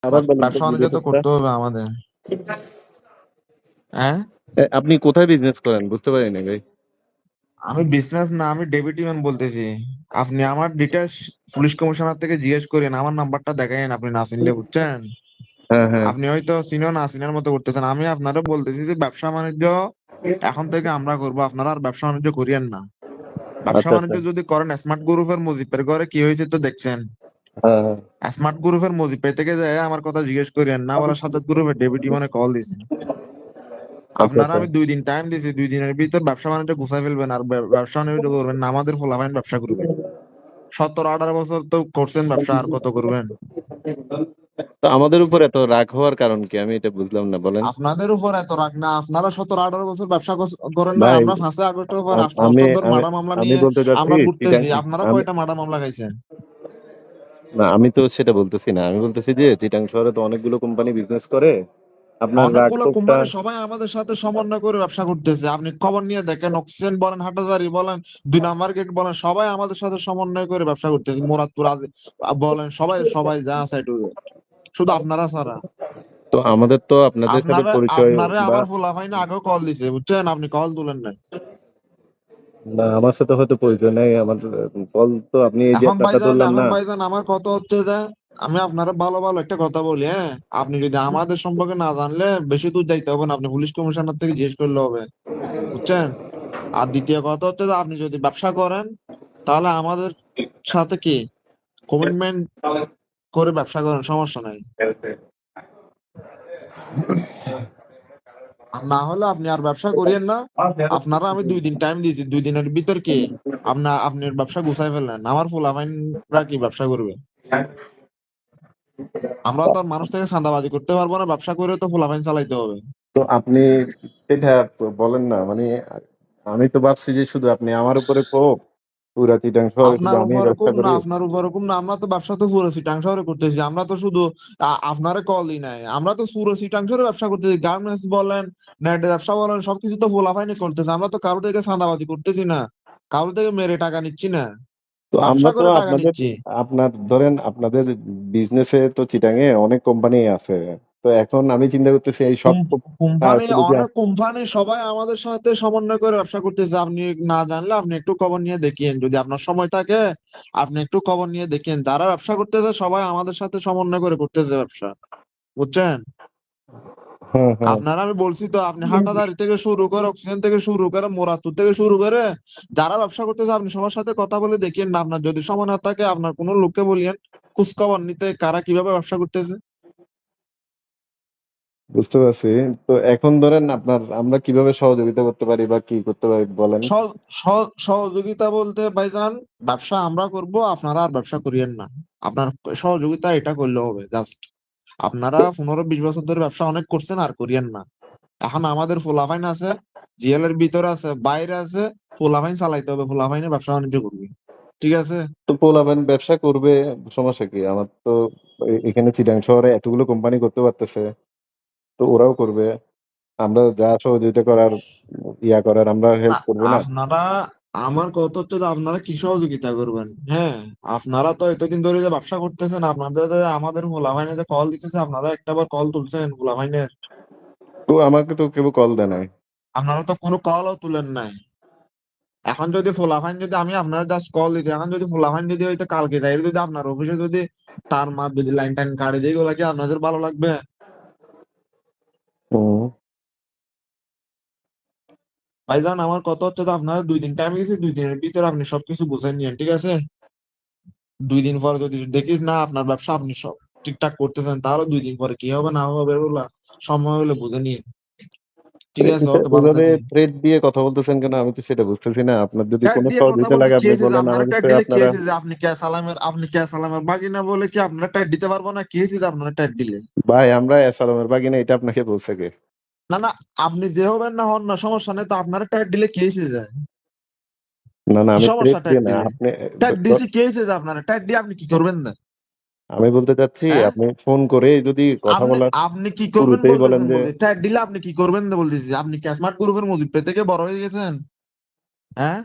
আবার বলেন তো ব্যবসা কি বাণিজ্য তো ব্যাপারটা? করতে হবে আমাদের। হ্যাঁ, আপনি কোথায় বিজনেস করেন বুঝতে পারি না ভাই। আমি বিজনেস না, আমি ডেবিট ম্যান বলতেছি। আপনি আমার ডিটেলস পুলিশ কমিশনার থেকে জিজ্ঞেস করেন, আমার নাম্বারটা দেখাইন, আপনি না চিনলে, বুঝছেন? হ্যাঁ হ্যাঁ। আপনি হয়তো চিনো না চিনার মতো করতেছেন। আমি আপনারা বলতেছি যে ব্যবসা বাণিজ্য এখন থেকে আমরা করব, আপনারা আর ব্যবসা বাণিজ্য করিয়েন না। ব্যবসা আচ্ছা আচ্ছা। বাণিজ্য যদি করেন, স্মার্ট গ্রুপের মুজিবের ঘরে কি হয়েছে তো দেখছেন। হ্যাঁ হ্যাঁ। স্মার্ট গ্রুপের মুজিব থেকে যায় আমার কথা জিজ্ঞেস করেন না, বলা সাজ্জাদ গ্রুপের ডেবিট মানে কল দিছে। আচ্ছা আপনারা আচ্ছা। আমি 2 দিন টাইম দিয়েছি, 2 দিনের ভিতর ব্যবসা বাণিজ্য গুছাই ফেলবেন, আর ব্যবসা বাণিজ্য করবেন না আমাদের ফলাফাইন ব্যবসা করবে। 17-18 বছর তো করছেন ব্যবসা, আর কত করবেন? তো আমাদের উপর এত রাগ হওয়ার কারণ কি আমি এটা বুঝলাম না, বলেন। আপনাদের উপর এত রাগ না, আপনারা 17-18 বছর ব্যবসা করেন না। ভাই আমরা 5ই আগস্টের পর আমি অষ্টদর আমি মার্ডার মামলা আমি নিয়ে বলতে চাচ্ছি আমরা চিটাং। ঘুরতেছি। আপনারা আমি কয়টা মার্ডার মামলা খাইছেন? না, আমি তো সেটা বলতেছি না, আমি বলতেছি যে চিটাং শহরে তো অনেকগুলো কোম্পানি বিজনেস করে, আপনার রাগ অনেকগুলো ক্ষোভটা। কোম্পানি সবাই আমাদের সাথে সমন্বয় করে ব্যবসা করতেছে। আপনি খবর নিয়ে দেখেন, অক্সিজেন বলেন, হাটাজারি বলেন, 2 নাম্বার গেট বলেন, সবাই আমাদের সাথে সমন্বয় করে ব্যবসা করতেছে। মুরাদপুর বলেন, সবাই সবাই যা আছে একটু, শুধু আপনারা ছাড়া। তো আমাদের তো আপনাদের সাথে আপনারা পরিচয় আপনারে বা আমার ফুলাফাইন আগেও কল দিছে, বুঝছেন? আপনি কল তুলেন না। না, আমার সাথে হয়তো পরিচয় নাই আমার। কল তো আপনি এই যে টাকা তুললেন এখন না। ভাইজান আমার কথা হচ্ছে যে আমি আপনারা ভালো ভালো একটা কথা বলি, হ্যাঁ? আপনি যদি আমাদের সম্পর্কে না জানলে বেশি দূর যাইতে হবে না, আপনি পুলিশ কমিশনার থেকে জিজ্ঞেস করলে হবে, বুঝছেন? আর দ্বিতীয় কথা হচ্ছে যে আপনি যদি ব্যবসা করেন, তাহলে আমাদের সাথে কি কমিটমেন্ট করে ব্যবসা করেন, সমস্যা নাই। আর না হলে আপনি আর ব্যবসা করিয়েন না। আপনারা আমি 2 দিন টাইম দিয়েছি, 2 দিনের ভিতর কি আপনার ব্যবসা গুছাই ফেললেন, আমার ফুলাফাইনরা কি ব্যবসা করবে? আমরা তো আর মানুষ থেকে চাঁদাবাজি করতে পারবো না, ব্যবসা করে তো ফুলাফাইন চালাইতে হবে। তো আপনি সেটা বলেন না মানে, আমি তো ভাবছি যে শুধু আপনি আমার উপরে ক্ষোভ, পুরা চিটাং শহরে শুধু আপনার আমি উপর ব্যবসা হুকুম না, করি। আপনার উপর হুকুম না। আমরা তো ব্যবসা তো পুরো চিটাং শহরে করতেছি। আমরা তো শুধু আপনারে কলই নাই, আমরা তো পুরো চিটাং শহরে ব্যবসা করতেছি। গার্মেন্টস বলেন, নেট ব্যবসা বলেন, সবকিছু তো ফুলাফাইনি করতেছি। আমরা তো কারো থেকে চাঁদাবাজি করতেছি না, কারো থেকে মেরে টাকা নিচ্ছি না, তো ব্যবসা আমরা তো করে টাকা আপনাদের, নিচ্ছি। আপনার ধরেন আপনাদের বিজনেসে তো চিটাঙে অনেক কোম্পানি আছে। তো এখন আমি চিন্তা করতেছি এই সব কোম্পানি, শুধু যে অনেক কোম্পানি সবাই আমাদের সাথে সমন্বয় করে ব্যবসা করতেছে। আপনি না জানলে আপনি একটু খবর নিয়ে দেখেন, যদি আপনার সময় থাকে আপনি একটু খবর নিয়ে দেখেন। যারা ব্যবসা করতেছে সবাই আমাদের সাথে সমন্বয় করে করতেছে ব্যবসা, বুঝছেন? হুম হুম। আপনারা আমি বলছি তো, আপনি হাটাদারি থেকে শুরু করে, অক্সিজেন থেকে শুরু করে, মোরাতুর থেকে শুরু করে যারা ব্যবসা করতেছে আপনি সবার সাথে কথা বলে দেখেন না। আপনার যদি সময় না থাকে আপনার কোনো লোককে বলিয়েন খোঁজ খবর নিতে, কারা কিভাবে ব্যবসা করতেছে। বুঝতে পারছি। তো এখন ধরেন আপনার আমরা কিভাবে সহযোগিতা করতে পারি বা কি করতে পারি বলেন। সহযোগিতা বলতে ভাইজান, ব্যবসা আমরা করব, আপনারা আর ব্যবসা করিয়েন না। আপনার সহযোগিতা এটা করলে হবে জাস্ট। আপনারা 15-20 বছর ধরে ব্যবসা অনেক করছেন, আর করিয়েন না। এখন আমাদের ফুলাফাইন আছে, জিএল এর ভিতরে আছে, বাইরে আছে, ফুলাফাইন চালাইতে হবে, ফুলাফাইনে ব্যবসা বাণিজ্য করবে, ঠিক আছে? তো পোলাপান ব্যবসা করবে, সমস্যা কি আমার তো। এখানে চিটাং শহরে এতগুলো কোম্পানি করতে পারতেছে, তো ওরাও করবে। আমরা যা সহযোগিতা করার, ইয়া করার আমরা না, হেল্প করবো না। আপনারা, আমার কথা হচ্ছে যে আপনারা কি সহযোগিতা করবেন? হ্যাঁ, আপনারা তো এতদিন ধরে যে ব্যবসা করতেছেন, আপনাদের যে আমাদের ফুলাফাইনে যে কল দিতেছে, আপনারা একটাবার কল তুলছেন ফুলাফাইনের? তো আমাকে তো কেউ কল দেয় নাই। আপনারা তো কোনো কলও তুলেন নাই। এখন যদি ফুলাফাইন, যদি আমি আপনারা জাস্ট কল দিচ্ছি, এখন যদি ফুলাফাইন যদি হয়তো কালকে যাই, যদি আপনার অফিসে যদি তার মাপ যদি লাইন টাইন কাটে দিয়ে, ওগুলা কি আপনাদের ভালো লাগবে? হুম। ভাইজান আমার কথা হচ্ছে যে আপনারা 2 দিন টাইম দিয়েছি, 2 দিনের ভিতরে আপনি সবকিছু বুঝে নিয়েন, ঠিক আছে? 2 দিন পরে যদি দেখি না আপনার ব্যবসা আপনি সব ঠিকঠাক করতেছেন, তাহলে 2 দিন পরে কি হবে না হবে ওগুলা সময় হলে বুঝে নিয়ে, তো ঠিক আছে? ওকে, ভালো ওইভাবে থাকেন। থ্রেট দিয়ে কথা বলতেছেন কেন, আমি তো সেটা বুঝতেছি না। আপনার যদি ট্যাগ কোনো দিয়ে কথা সহযোগিতা বলতে লাগে কি আপনি হয়েছে যে বলেন, আপনারা আমার ট্যাগ নিশ্চয়ই দিলে কি আপনারা। হয়েছে যে আপনি কে সালামের বাগিনা বলে কি আপনারা ট্যাগ দিতে পারবো না? কি হয়েছে যে আপনারা ট্যাগ দিলে? ভাই আমরা এসালামের বাগিনা, এটা আপনাকে বলছে কে? না না, আপনি যে হবেন না হন না, সমস্যা নেই তো। আপনারা ট্যাগ দিলে কি হয়েছে যায়? না না, কি আমি থ্রেট সমস্যা ট্যাগ দিয়ে না দিলে? আপনি। ট্যাগ দিছি কি হয়েছে যে আপনারা ট্যাগ দিয়ে আপনি কি করবেন না? আমি বলতে চাচ্ছি হ্যাঁ, আপনি ফোন করে যদি কথা আপনি বলার আপনি কি করবেন শুরুতেই বলেন বলতেছেন? যে। বলতে ট্যাগ দিলে আপনি কি করবেন না বলতেছি। আপনি কি স্মার্ট গ্রুপের মুজিব থেকে বড় হয়ে গেছেন? হ্যাঁ,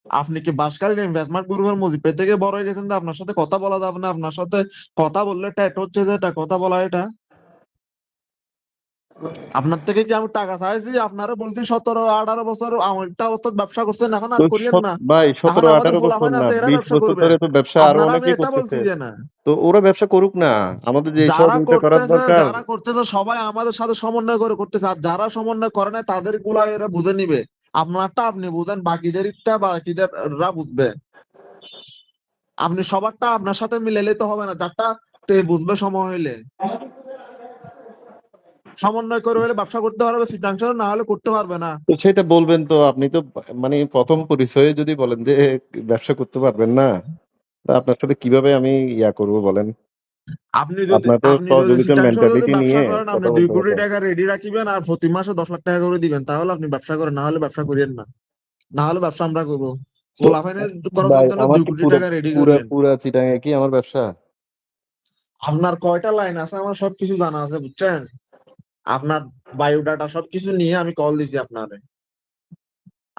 আপনি কি বাসকালীন ইনভেস্টমেন্ট গ্রুপের মুজিব থেকে বড় হয়ে গেছেন যে আপনার সাথে কথা বলা যাবে না? আপনার সাথে কথা বললে ট্যাট হচ্ছে যে এটা কথা বলা এটা। আপনার থেকে কি আমি টাকা চাইছি? আপনারা বলছি 17-18 বছর একটা অবস্থায় ব্যবসা করছেন, এখন তো আর করিয়েন না। ভাই এখন 17 আমাদের 18 বছর পোলাপাইন না, আছে, এরা 20 ব্যবসা বছর করবে। ধরে তো ব্যবসা আরো আপনারা আমি অনেকেই এটা বলছি করতেছে। যে না, তো ওরা ব্যবসা করুক না, আমাদের যে সহযোগিতা করার দরকার। যারা করতেছে সবাই আমাদের সাথে সমন্বয় করে করতেছে, আর যারা সমন্বয় করে না তাদের গুলা এরা বুঝে নিবে। আপনারটা আপনি বুঝেন, বাকিদেরটা বাকিদেররা বুঝবে। আপনি সবারটা আপনার সাথে মিলাইলে তো হবে না, যারটা তে বুঝবে সময় হইলে। সমন্বয় করে হলে ব্যবসা করতে পারবে, চিটাংশ না হলে করতে পারবে না। তো সেটা বলবেন তো, আপনি তো মানে প্রথম পরিচয়ে যদি বলেন যে ব্যবসা করতে পারবেন না, তা আপনার সাথে কিভাবে আমি ইয়া করব বলেন? আপনার তো আপনি যদি সহযোগিতার চিটাংশ যদি মেন্টালিটি ব্যবসা নিয়ে করেন, আপনি কথা দুই বলতে কোটি হবে। টাকা রেডি রাখিবেন আর প্রতি মাসে 10 লাখ টাকা করে দিবেন, তাহলে আপনি ব্যবসা করেন, না হলে ব্যবসা করিয়েন না। না হলে ব্যবসা আমরা করবো। তো পোলাপাইনের ভাই খরচের জন্য আমার দুই কি কোটি পুরো টাকা রেডি পুরা করবেন। পুরা চিটাঙে কি আমার ব্যবসা? আপনার কয়টা লাইন আছে আমার সবকিছু জানা আছে, বুঝছেন? আপনার বায়োডাটা সবকিছু নিয়ে আমি কল দিছি আপনারে।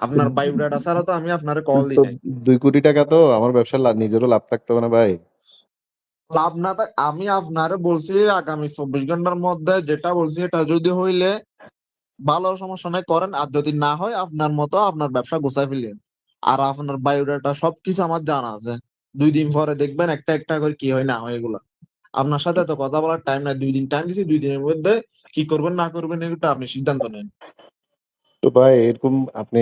আপনার বায়োডাটা ছাড়া তো আমি আপনারে কল তো দিই নাই। 2 কোটি টাকা তো আমার ব্যবসার নিজেরও লাভ থাকতে হবে না ভাই? লাভ না থাক, আমি আপনারে বলছি আগামী 24 ঘন্টার মধ্যে যেটা বলছি এটা যদি হইলে ভালো, সমস্যা নাই করেন, আর যদি না হয় আপনার মতো আপনার ব্যবসা গোছায় ফেলেন। আর আপনার বায়োডাটা সবকিছু আমার জানা আছে। 2 দিন পরে দেখবেন একটা একটা করে কি হয় না হয় এগুলা। আপনার সাথে তো কথা বলার টাইম নাই, 2 দিন টাইম দিছি, 2 দিনের মধ্যে কি করবেন না করবেন এটা আপনি সিদ্ধান্ত নেন। তো ভাই এরকম আপনি